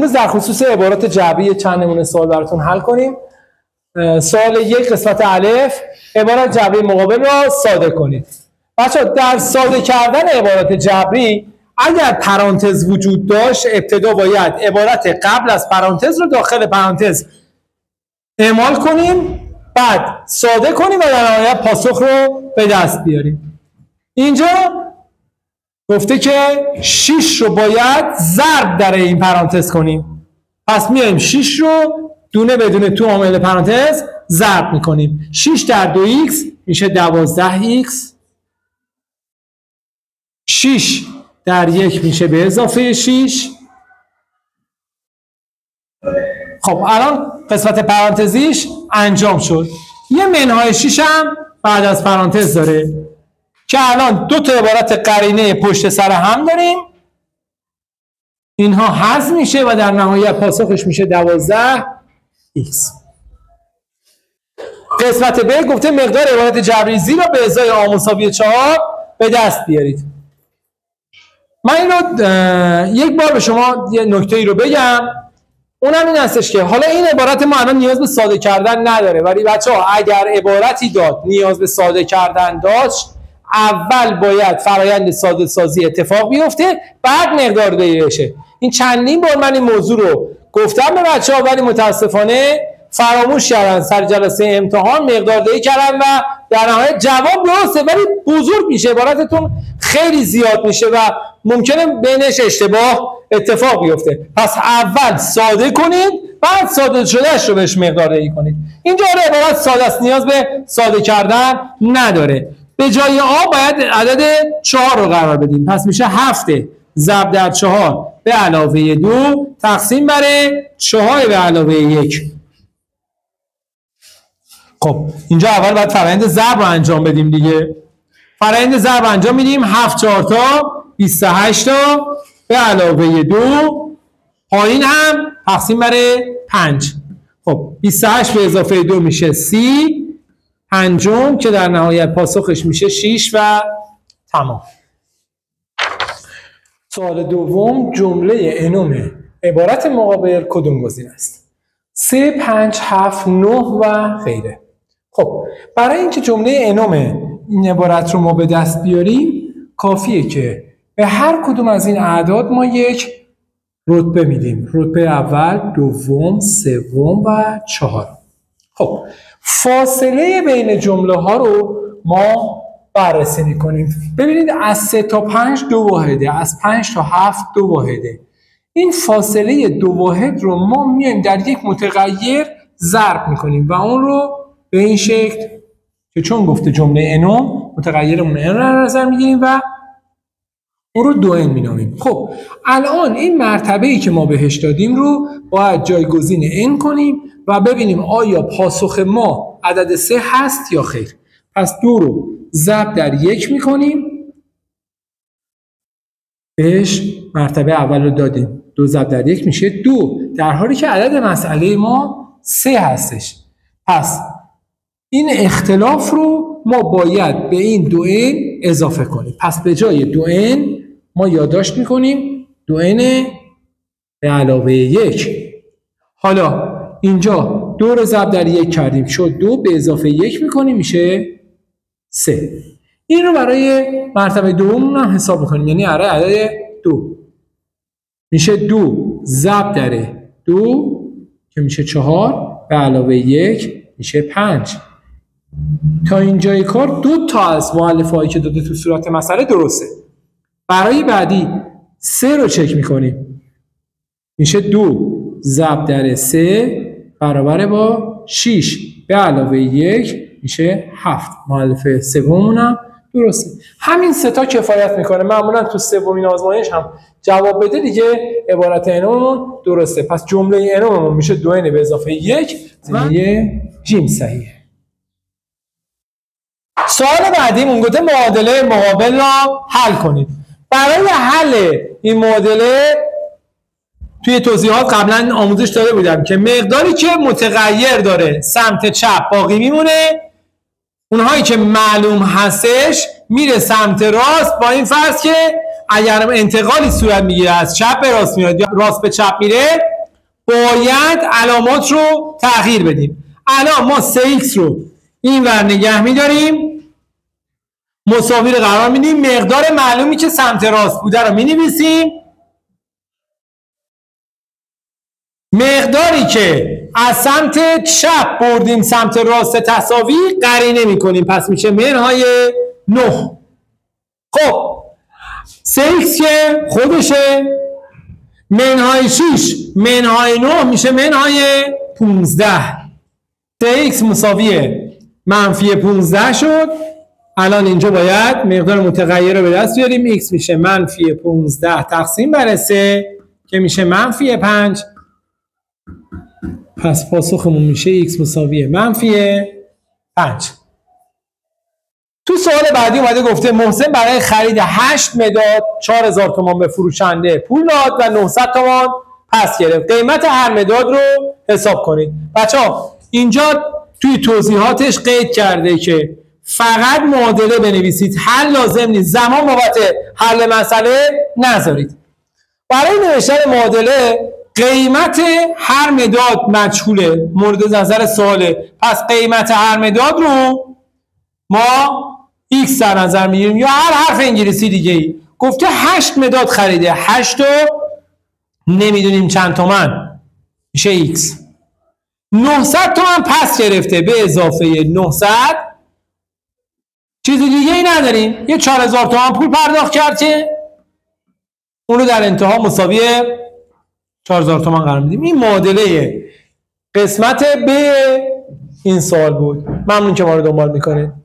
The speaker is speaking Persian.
امروز در خصوص عبارات جبری چند نمونه سوال براتون حل کنیم. سوال 1 قسمت الف، عبارت جبری مقابل را ساده کنید. بچه‌ها در ساده کردن عبارات جبری اگر پرانتز وجود داشت ابتدا باید عبارت قبل از پرانتز رو داخل پرانتز اعمال کنیم، بعد ساده کنیم و در نهایت پاسخ رو به دست بیاریم. اینجا گفته که 6 رو باید ضرب در این پرانتز کنیم. پس میایم 6 رو دونه بدونه تو عامل پرانتز ضرب میکنیم. 6 در 2x میشه 12x. 6 در 1 میشه به اضافه 6. خب الان قسمت پرانتزیش انجام شد. یه منهای 6 هم بعد از پرانتز داره که الان دو تا عبارت قرینه پشت سر هم داریم. اینها حذف میشه و در نهایت پاسخش میشه 12x. قسمت ب گفته مقدار عبارت جبری زی را به ازای آ مساوی 4 به دست بیارید. من این رو یک بار به شما یه نکته ای رو بگم، اونم این هستش که حالا این عبارت ما الان نیاز به ساده کردن نداره، ولی بچه‌ها اگر عبارتی داد نیاز به ساده کردن داشت اول باید فرایند ساده سازی اتفاق بیفته بعد مقدار دهی بشه. این چندین بار من این موضوع رو گفتم به بچه‌ها ولی متاسفانه فراموش کردن. سر جلسه امتحان مقدار دهی کردن و در نهایت جواب درسته ولی بزرگ میشه، عبارتتون خیلی زیاد میشه و ممکنه بینش اشتباه اتفاق بیفته. پس اول ساده کنید بعد ساده شدهش رو بهش مقدار دهی کنید. اینجا عبارت ساده است، نیاز به ساده کردن نداره. به جای آ باید عدد 4 رو قرار بدیم. پس میشه 7 ضرب در 4 به علاوه 2 تقسیم بر 4 به علاوه 1. خب اینجا اول باید فرآیند ضرب رو انجام بدیم دیگه. فرآیند ضرب انجام میدیم. 7 4 تا 28 تا به علاوه 2 پایین هم تقسیم بر 5. خب 28 به اضافه 2 میشه 30 پنجم که در نهایت پاسخش میشه 6 و تمام. سوال دوم، جمله انوم عبارت مقابل کدوم گزینه است؟ 3 5 7 9 و غیره. خب برای اینکه جمله انوم این عبارت رو ما به دست بیاریم کافیه که به هر کدوم از این اعداد ما یک رتبه میدیم. رتبه اول، دوم، سوم و چهارم. خب فاصله بین جمله ها رو ما بررسی میکنیم. ببینید از 3 تا 5 2 واحده، از 5 تا 7 2 واحده. این فاصله 2 واحد رو ما میایم در یک متغیر ضرب میکنیم و اون رو به این شکل که چون گفته جمله انوم متغیرمون ان رو نظر میگیریم و اون رو 2n مینامیم. خب الان این مرتبه‌ای که ما بهش دادیم رو باید جایگزین n کنیم و ببینیم آیا پاسخ ما عدد 3 هست یا خیر. پس 2 رو ضرب در 1 میکنیم، بهش مرتبه اول رو دادیم، 2 ضرب در 1 میشه 2 در حالی که عدد مسئله ما 3 هستش. پس این اختلاف رو ما باید به این 2n اضافه کنیم. پس به جای 2n ما یادداشت میکنیم 2n به علاوه 1. حالا اینجا 2 رو ضرب در 1 کردیم شد 2 به اضافه 1 میکنیم میشه 3. این رو برای مرتبه دوم هم حساب میکنیم، یعنی برای عدد 2 میشه 2 ضرب در 2 که میشه 4 به علاوه 1 میشه 5. تا اینجای کار 2 تا از مؤلفه هایی که داده تو صورت مسئله درسته. برای بعدی 3 رو چک میکنیم، میشه 2 ضرب در 3 برابر با 6 به علاوه 1 میشه 7. مؤلفه سوممون هم درسته. همین 3 تا کفایت میکنه. معمولا تو سومین آزمایش هم جواب بده دیگه عبارت انوممون درسته. پس جمله انوممون میشه 2n به اضافه 1 و یه جیم صحیحه. سوال بعدیمون گفته معادله مقابل را حل کنید. برای حل این معادله توی توضیحات قبلا آموزش داده بودم که مقداری که متغیر داره سمت چپ باقی میمونه، اونهایی که معلوم هستش میره سمت راست، با این فرض که اگر انتقالی صورت میگیره از چپ به راست میاد یا راست به چپ میره باید علامات رو تغییر بدیم. الان ما 3x رو این ور نگه میداریم، مساوی رو قرار میدیم، مقدار معلومی که سمت راست بوده رو مینویسیم، مقداری که از سمت چپ بردیم سمت راست تساوی قرینه میکنیم، پس میشه منهای 9. خب 3x که خودشه، منهای 6 منهای 9 میشه منهای 15. 3x مساوی منفی 15 شد. الان اینجا باید مقدار متغیر رو به دست بیاریم، x میشه منفی 15 تقسیم بر 3 که میشه منفی 5. پس پاسخمون میشه x مساوی منفی 5. تو سوال بعدی اومده گفته محسن برای خرید 8 مداد 4000 تومان به فروشنده پول داد و 900 تومان پس گرفت. قیمت هر مداد رو حساب کنید. بچه‌ها اینجا توی توضیحاتش قید کرده که فقط معادله بنویسید، حل لازم نیست، زمان بابت حل مسئله نذارید. برای نوشتن معادله قیمت هر مداد مجهوله، مورد نظر سواله، پس قیمت هر مداد رو ما x در نظر میگیریم یا هر حرف انگلیسی دیگه ای. گفته 8 مداد خریده، 8 رو نمیدونیم چند تومن میشه x. 900 تومن پس گرفته، به اضافه 900 چیز دیگه ای نداریم، یه 4000 تومن پول پرداخت کرد که اون رو در انتها مساوی 4000 تومن قرار میدیم. این معادله قسمت ب این سوال بود. ممنون که ما رو دنبال میکنید.